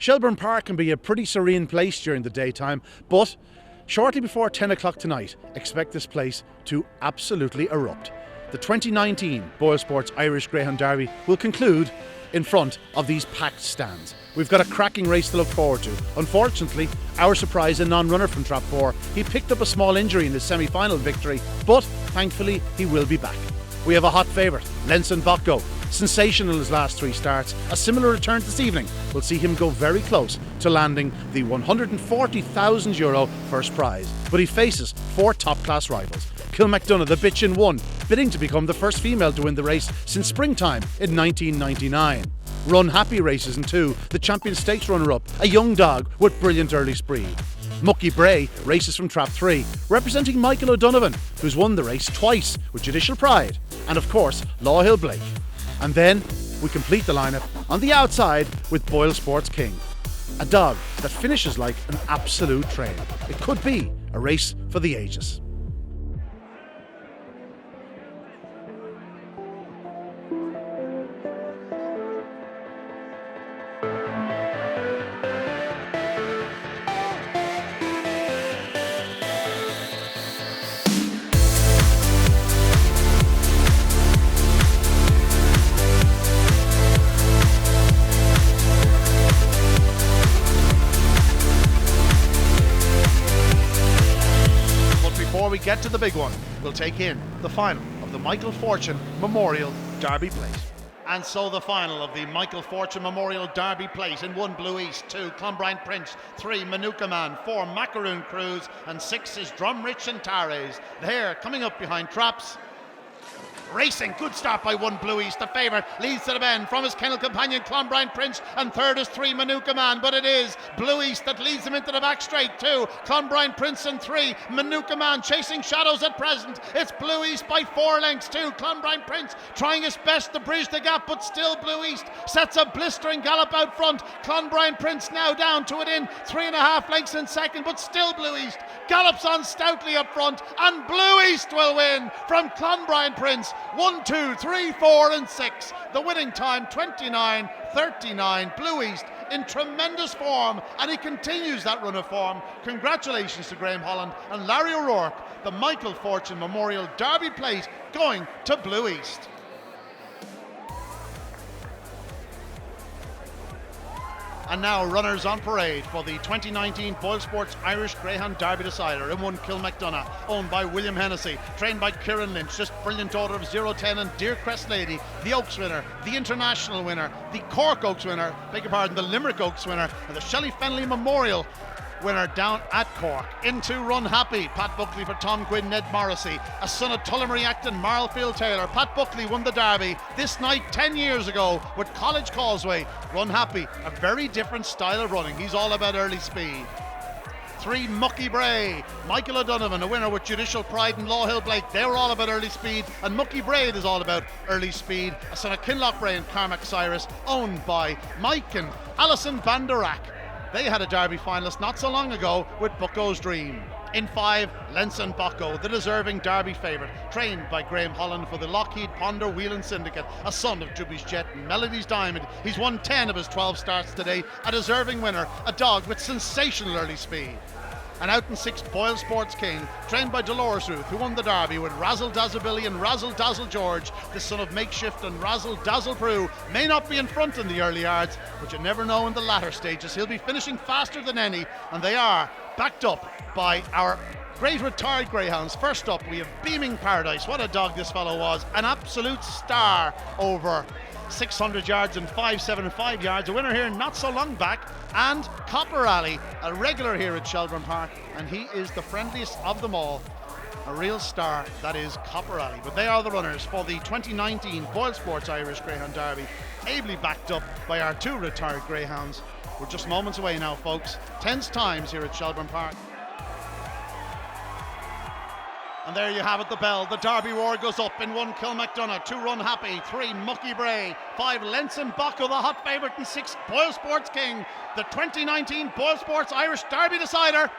Shelbourne Park can be a pretty serene place during the daytime, but shortly before 10 o'clock tonight, expect this place to absolutely erupt. The 2019 BoyleSports Irish Greyhound Derby will conclude in front of these packed stands. We've got a cracking race to look forward to. Unfortunately, our surprise, a non-runner from Trap 4, he picked up a small injury in his semi-final victory, but thankfully he will be back. We have a hot favourite, Lenson Bocko. Sensational his last 3 starts. A similar return this evening will see him go very close to landing the €140,000 first prize. But he faces 4 top-class rivals. Kilmacdonough, the bitch in 1, bidding to become the first female to win the race since springtime in 1999. Run Happy races in 2, the Champion Stakes runner-up, a young dog with brilliant early speed. Mucky Bray races from Trap 3, representing Michael O'Donovan, who's won the race twice with judicial pride, and of course, Law Hill Blake. And then we complete the lineup on the outside with BoyleSports King, a dog that finishes like an absolute train. It could be a race for the ages. Before we get to the big one, we'll take in the final of the Michael Fortune Memorial Derby Plate. And so the final of the Michael Fortune Memorial Derby Plate in 1 Blue East, 2 Clonbrine Prince, 3 Manuka Man, 4 Macaroon Cruise, and 6 is Drumrich and Tares. There, coming up behind Traps. Racing, good start by 1 Blue East. The favourite leads to the bend from his kennel companion Clonbrine Prince, and third is 3 Manuka Man, but it is Blue East that leads him into the back straight. 2 Clonbrine Prince and 3 Manuka Man chasing shadows at present. It's Blue East by 4 lengths. 2 Clonbrine Prince trying his best to bridge the gap, but still Blue East sets a blistering gallop out front. Clonbrine Prince now down to within 3.5 lengths in second, but still Blue East gallops on stoutly up front, and Blue East will win from Clonbrine Prince. 1, 2, 3, 4 and 6. The winning time 29.39. Blue East in tremendous form, and he continues that run of form. Congratulations to Graham Holland and Larry O'Rourke. The Michael Fortune Memorial Derby Plate going to Blue East. And now runners on parade for the 2019 BoyleSports Irish Greyhound Derby Decider in 1 Kilmacdonough, owned by William Hennessy, trained by Kieran Lynch, just brilliant daughter of 010 and Dear Crest Lady, the Oaks winner, the International winner, the Cork Oaks winner, beg your pardon, the Limerick Oaks winner, and the Shelley Fennelly Memorial winner down at Cork. Into Run Happy, Pat Buckley for Tom Gwynn, Ned Morrissey, a son of Tullamore Acton, Marlfield Taylor. Pat Buckley won the Derby this night 10 years ago with College Causeway. Run Happy, a very different style of running. He's all about early speed. 3 Mucky Bray, Michael O'Donovan, a winner with Judicial Pride and Law Hill Blake. They were all about early speed, and Mucky Bray is all about early speed. A son of Kinloch Bray and Carmack Cyrus, owned by Mike and Alison Banderack. They had a Derby finalist not so long ago with Bucko's Dream. In 5, Lenson Bocko, the deserving Derby favourite, trained by Graham Holland for the Lockheed Ponder Whelan Syndicate, a son of Juby's Jet and Melody's Diamond. He's won 10 of his 12 starts today, a deserving winner, a dog with sensational early speed. And out in 6, BoyleSports King, trained by Dolores Ruth, who won the Derby with Razzle Dazzle Billy and Razzle Dazzle George. The son of Makeshift and Razzle Dazzle Prue may not be in front in the early yards, but you never know in the latter stages. He'll be finishing faster than any, and they are backed up by our great retired greyhounds. First up, we have Beaming Paradise. What a dog this fellow was. An absolute star over 600 yards and 575 yards. A winner here not so long back. And Copper Alley, a regular here at Shelbourne Park, and he is the friendliest of them all. A real star, that is Copper Alley. But they are the runners for the 2019 BoyleSports Irish Greyhound Derby, ably backed up by our 2 retired greyhounds. We're just moments away now, folks. Tense times here at Shelbourne Park. And there you have it, the bell. The Derby War goes up in 1 Kilmacdonough, 2 Run Happy, 3 Mucky Bray, 5 Lenson Bocko, the hot favourite, and 6 BoyleSports King, the 2019 BoyleSports Irish Derby Decider.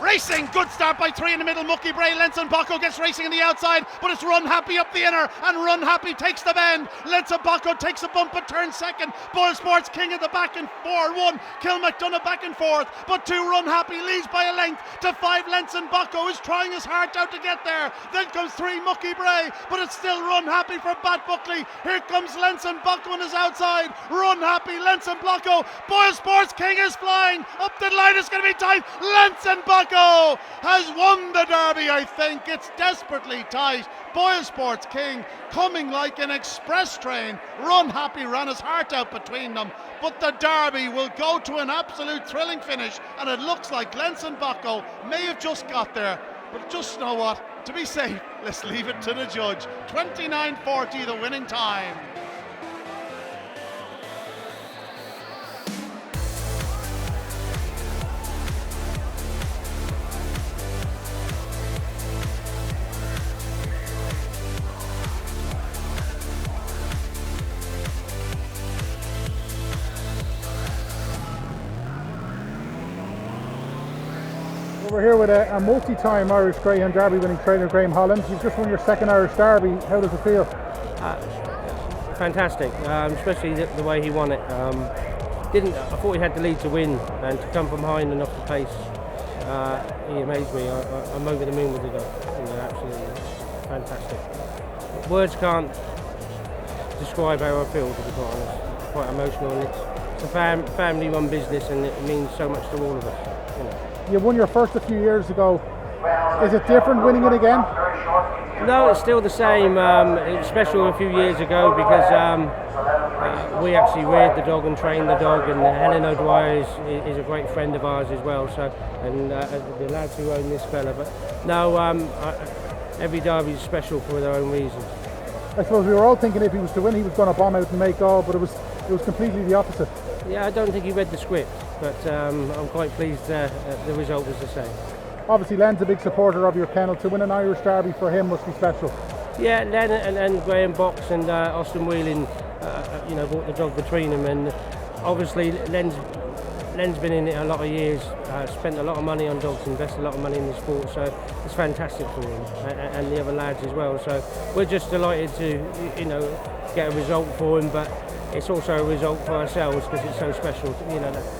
Racing, good start by 3 in the middle. Mucky Bray, Lenson Bocko gets racing on the outside, but it's Run Happy up the inner, and Run Happy takes the bend. Lenson Bocko takes a bump but turns second. BoyleSports King at the back and 4-1. McDonough back and forth, but 2 Run Happy leads by a length to 5. Lenson Bocko is trying his heart out to get there. Then comes 3 Mucky Bray, but it's still Run Happy for Bat Buckley. Here comes Lenson Bocko on his outside. Run Happy, Lenson Bocko. BoyleSports King is flying up the line. It's going to be tight. Lenson Bocko has won the Derby. I think it's desperately tight. BoyleSports King coming like an express train. Run Happy ran his heart out between them, but the Derby will go to an absolute thrilling finish, and it looks like Lenson Bocko may have just got there, but just know what, to be safe, let's leave it to the judge. 29:40 the winning time. We're here with a multi-time Irish Greyhound Derby winning trainer, Graham Holland. You've just won your second Irish Derby. How does it feel? Fantastic, especially the way he won it. I thought he had the lead to win, and to come from behind and off the pace, he amazed me. I'm over the moon with the dog. Absolutely fantastic. Words can't describe how I feel, to be quite honest. It's quite emotional, and it's a family-run business, and it means so much to all of us. You won your first a few years ago. Is it different winning it again? No, it's still the same. It was special a few years ago because we actually reared the dog and trained the dog, and Helen O'Dwyer is a great friend of ours as well. So, and the lads who own this fella. But no, every derby is special for their own reasons. I suppose we were all thinking if he was to win, he was going to bomb out and make all, but it was completely the opposite. Yeah, I don't think he read the script, but I'm quite pleased the result was the same. Obviously, Len's a big supporter of your kennel. To win an Irish Derby for him must be special. Yeah, Len and Graham Box and Austin Wheeling, brought the dog between them, and obviously Len's been in it a lot of years, spent a lot of money on dogs, invested a lot of money in the sport, so it's fantastic for him and the other lads as well. So we're just delighted to, get a result for him, but it's also a result for ourselves because it's so special.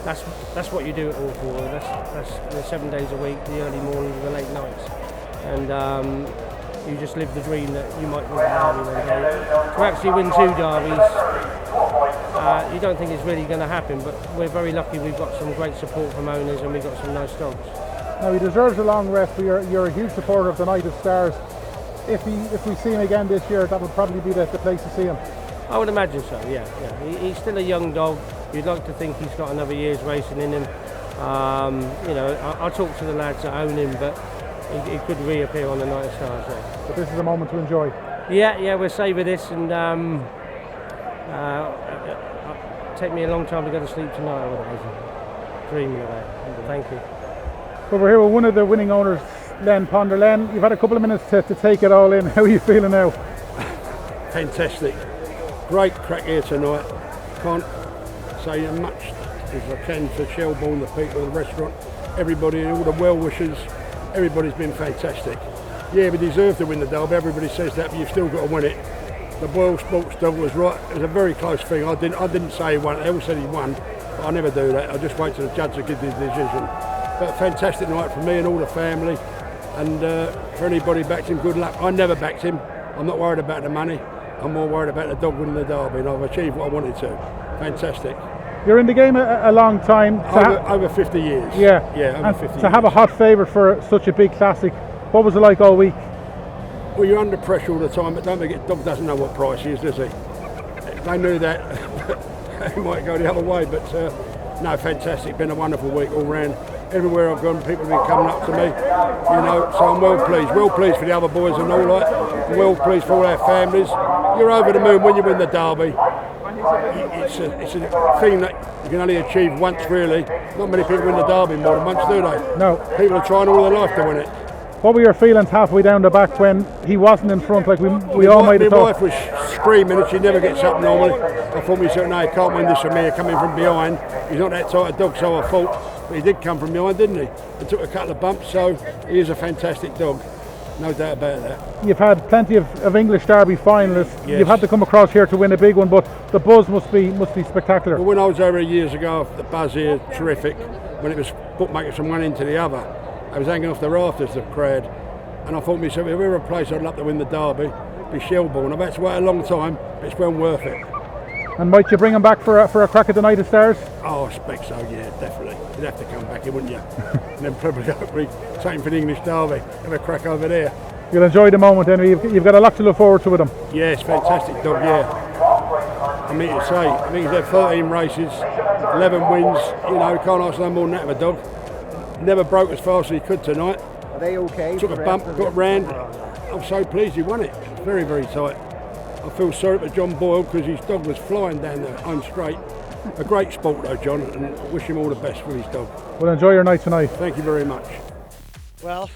That's what you do it all for. That's the 7 days a week, the early mornings, the late nights, and you just live the dream that you might win a derby one day. To actually win 2 derbies, you don't think it's really going to happen, but we're very lucky. We've got some great support from owners, and we've got some nice dogs. Now, he deserves a long rest, but you're a huge supporter of the Night of Stars. If we see him again this year, that would probably be the place to see him. I would imagine so, yeah. He's still a young dog. You'd like to think he's got another year's racing in him. I'll talk to the lads that own him, but he could reappear on the Night of Stars. Yeah. But this is a moment to enjoy. Yeah, we'll savour this, and take me a long time to go to sleep tonight. I'm dreaming about it. Thank you. Well, we're here with one of the winning owners, Len Ponder. Len, you've had a couple of minutes to take it all in. How are you feeling now? Fantastic. Great crack here tonight. Can't say much as I can for Shelbourne, the people of the restaurant, everybody, all the well-wishers. Everybody's been fantastic. Yeah, we deserve to win the Derby. Everybody says that, but you've still got to win it. The BoyleSports dog was right. It was a very close thing. I didn't say he won. They all said he won, but I never do that. I just wait till the judge to give the decision. But a fantastic night for me and all the family. And for anybody backed him, good luck. I never backed him. I'm not worried about the money. I'm more worried about the dog winning the Derby, and I've achieved what I wanted to. Fantastic. You're in the game a long time. Over 50 years. Yeah, over 50 years. To have a hot favourite for such a big classic, what was it like all week? Well, you're under pressure all the time, but don't forget, dog doesn't know what price he is, does he? If they knew that, he might go the other way, but no, fantastic. Been a wonderful week all round. Everywhere I've gone, people have been coming up to me, so I'm well pleased for the other boys and all that, well pleased for all our families. You're over the moon when you win the Derby. It's a thing that you can only achieve once, really. Not many people win the Derby more than once, do they? No. People are trying all their life to win it. What were your feelings halfway down the back when he wasn't in front, like we all might have thought? My wife was screaming and she never gets up normally. I thought, no, he can't win this for me, coming from behind. He's not that type of dog, so I thought. But he did come from behind, didn't he? And took a couple of bumps, so he is a fantastic dog. No doubt about that. You've had plenty of English Derby finalists. Yes. You've had to come across here to win a big one, but the buzz must be spectacular. Well, when I was over years ago, the buzz here, terrific. When it was bookmakers from one end to the other, I was hanging off the rafters, the crowd. And I thought to myself, if ever a place I'd love to win the Derby, it'd be Shelbourne. I've had to wait a long time, but it's well worth it. And might you bring him back for a crack at the Night of Stars? Oh, I expect so, yeah, definitely. You'd have to come back here, wouldn't you? And then probably take him for the English Derby, have a crack over there. You'll enjoy the moment, Henry. You've got a lot to look forward to with him. Yes, fantastic dog, yeah. I mean to say, I think he's had 13 races, 11 wins, you know, can't ask no more than that of a dog. Never broke as fast as he could tonight. Are they okay? Took a bump, got round. I'm so pleased he won it. Very, very tight. I feel sorry for John Boyle because his dog was flying down the home straight. A great sport though, John, and wish him all the best with his dog. Well, enjoy your night tonight. Thank you very much. Well,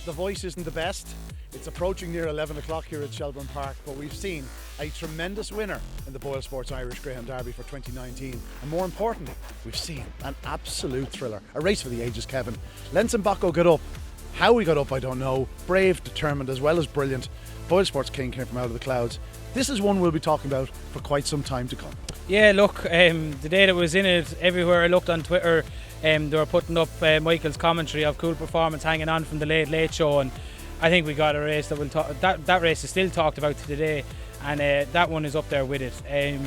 the voice isn't the best. It's approaching near 11 o'clock here at Shelbourne Park, but we've seen a tremendous winner in the BoyleSports Irish Greyhound Derby for 2019. And more importantly, we've seen an absolute thriller. A race for the ages, Kevin. Lenson Bocko got up. How he got up, I don't know. Brave, determined, as well as brilliant. BoyleSports King came from out of the clouds. This is one we'll be talking about for quite some time to come. Yeah, look, the day that was in it, everywhere I looked on Twitter, they were putting up Michael's commentary of cool performance hanging on from the Late Show, and I think we got a race that will that race is still talked about today, and that one is up there with it.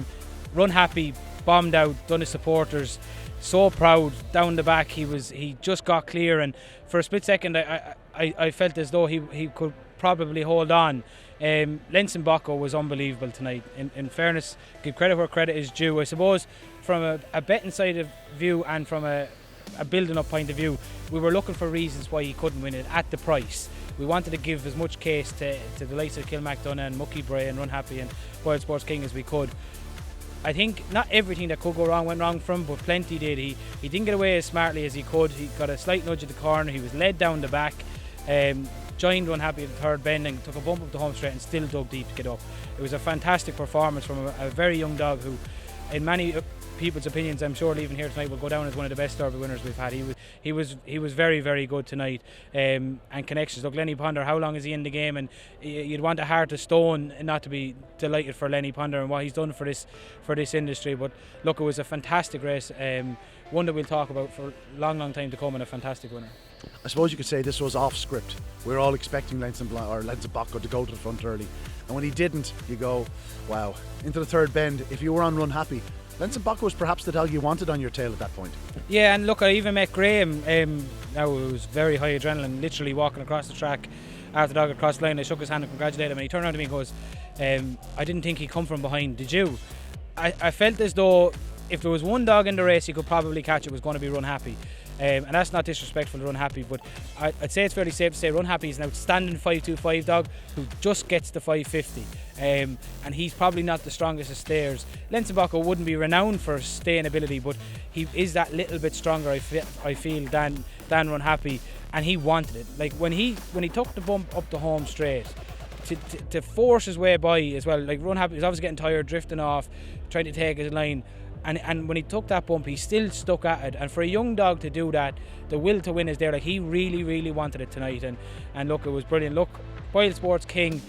Run Happy bombed out, done his supporters so proud down the back. He just got clear, and for a split second I felt as though he could probably hold on. Lenson Bocko was unbelievable tonight. In fairness, give credit where credit is due. I suppose from a betting side of view and from a building up point of view, we were looking for reasons why he couldn't win it at the price. We wanted to give as much case to the likes of Kilmacdonough and Mucky Bray and Run Happy and BoyleSports King as we could. I think not everything that could go wrong went wrong for him, but plenty did. He didn't get away as smartly as he could. He got a slight nudge at the corner. He was led down the back. Joined Run Happy at the third bend and took a bump up the home straight and still dug deep to get up. It was a fantastic performance from a very young dog who, in many people's opinions, I'm sure leaving here tonight will go down as one of the best Derby winners we've had. He was very, very good tonight. And connections. Look, Lenny Ponder, how long is he in the game? And you'd want a heart of stone not to be delighted for Lenny Ponder and what he's done for this industry. But look, it was a fantastic race. One that we'll talk about for a long time to come, and a fantastic winner. I suppose you could say this was off script. We were all expecting Lenson Bocko to go to the front early, and when he didn't, you go, wow. Into the third bend, if you were on Run Happy, Lenson Bocko was perhaps the dog you wanted on your tail at that point. Yeah, and look, I even met Graham. Now it was very high adrenaline, literally walking across the track after the dog had crossed the line. I shook his hand and congratulated him, and he turned around to me and goes, I didn't think he'd come from behind, did you? I felt as though if there was one dog in the race he could probably catch, it was going to be Run Happy. And that's not disrespectful to Run Happy, but I'd say it's fairly safe to say Run Happy is an outstanding 525 dog who just gets the 550, and he's probably not the strongest of stayers. Lenson Bocko wouldn't be renowned for staying ability, but he is that little bit stronger, I feel, than Run Happy, and he wanted it. Like when he took the bump up the home straight, to force his way by as well. Like Run Happy was obviously getting tired, drifting off, trying to take his line. And when he took that bump, he still stuck at it. And for a young dog to do that, the will to win is there. Like he really, really wanted it tonight. And look, it was brilliant. Look, BoyleSports King,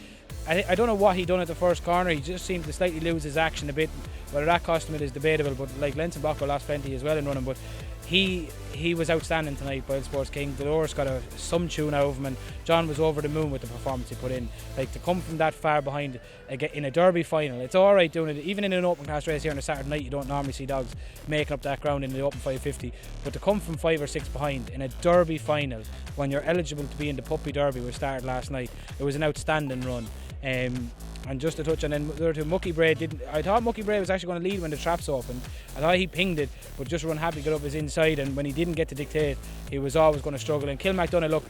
I don't know what he done at the first corner. He just seemed to slightly lose his action a bit. Whether that cost him, it is debatable. But like Lenson Bocko lost plenty as well in running. But he was outstanding tonight, BoyleSports King. Dolores got some tune out of him, and John was over the moon with the performance he put in. Like to come from that far behind in a Derby final, it's all right doing it. Even in an open class race here on a Saturday night, you don't normally see dogs making up that ground in the open 550. But to come from 5 or 6 behind in a Derby final when you're eligible to be in the Puppy Derby, which started last night, it was an outstanding run. And just to touch on then, there to Mucky Bray I thought Mucky Bray was actually going to lead when the traps opened. I thought he pinged it, but just Run Happy got up his inside, and when he didn't get to dictate, he was always going to struggle. And Kilmacdonough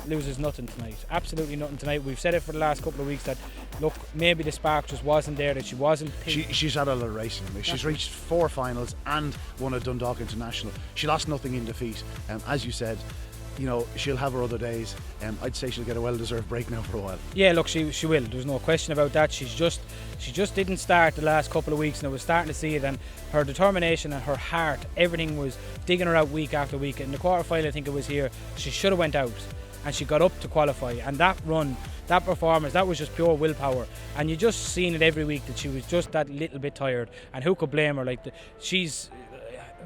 loses nothing tonight, absolutely nothing tonight. We've said it for the last couple of weeks that look, maybe the spark just wasn't there, that she wasn't she's had a lot of racing. She's reached 4 finals and won a Dundalk International. She lost nothing in defeat, as you said. you know, she'll have her other days. I'd say she'll get a well-deserved break now for a while. Yeah, look, she will. There's no question about that. She just didn't start the last couple of weeks, and I was starting to see it. And her determination and her heart, everything was digging her out week after week. In the quarterfinal, I think it was here, she should have went out, and she got up to qualify. And that run, that performance, that was just pure willpower. And you just seen it every week that she was just that little bit tired. And who could blame her? Like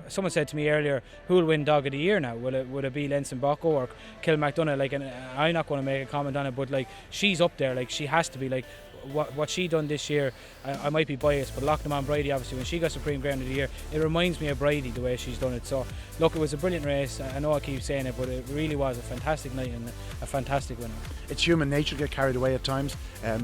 someone said to me earlier, who will win Dog of the Year now? Would it be Lenson Bocko or Kilmacdonough? Like, and I'm not going to make a comment on it, but like, she's up there. Like, she has to be. Like, what she done this year, I might be biased, but Loughnane Brady, obviously, when she got Supreme Ground of the Year, it reminds me of Brady the way she's done it. So look, it was a brilliant race. I know I keep saying it, but it really was a fantastic night and a fantastic winner. It's human nature to get carried away at times.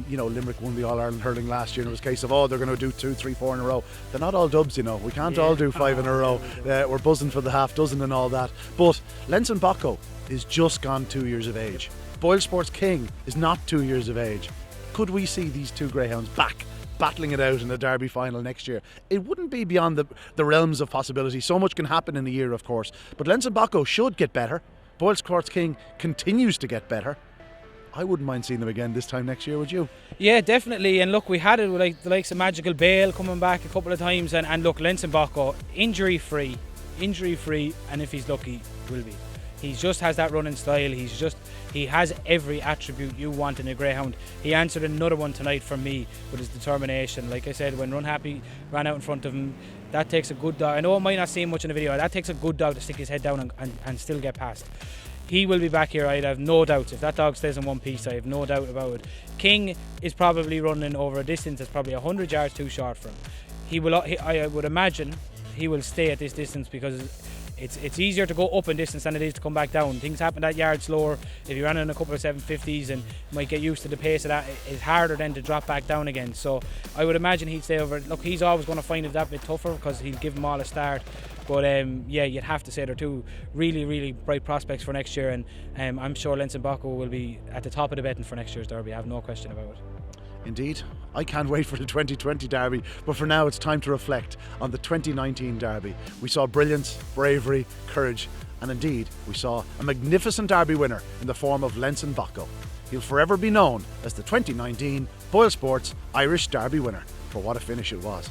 You know, Limerick won the All-Ireland hurling last year, and it was a case of, they're going to do 2, 3, 4 in a row. They're not all dubs, you know. We can't all do 5 in a row. We're buzzing for the half dozen and all that. But Lenson Bocko is just gone 2 years of age. BoyleSports King is not 2 years of age. Could we see these two greyhounds back battling it out in the Derby final next year? It wouldn't be beyond the realms of possibility. So much can happen in a year, of course. But Lenson Bocko should get better. BoyleSports King continues to get better. I wouldn't mind seeing them again this time next year, would you? Yeah, definitely. And look, we had it with like the likes of Magical Bale coming back a couple of times. And look, Lenson Bocko, injury free, and if he's lucky, will be. He just has that running style. He has every attribute you want in a greyhound. He answered another one tonight from me with his determination. Like I said, when Run Happy ran out in front of him, that takes a good dog. I know it might not seem much in the video. That takes a good dog to stick his head down and still get past. He will be back here, I have no doubts. If that dog stays in one piece, I have no doubt about it. King is probably running over a distance that's probably 100 yards too short for him. I would imagine he will stay at this distance because it's easier to go up in distance than it is to come back down. Things happen that yard slower. If you ran in a couple of 750s and might get used to the pace of that, it's harder then to drop back down again. So I would imagine he'd stay over. Look, he's always going to find it that bit tougher because he'll give them all a start. But yeah, you'd have to say they're two really, really bright prospects for next year, and I'm sure Lenson Bocko will be at the top of the betting for next year's Derby. I have no question about it. Indeed. I can't wait for the 2020 Derby, but for now it's time to reflect on the 2019 Derby. We saw brilliance, bravery, courage, and indeed we saw a magnificent Derby winner in the form of Lenson Bocko. He'll forever be known as the 2019 BoyleSports Irish Derby winner. For what a finish it was.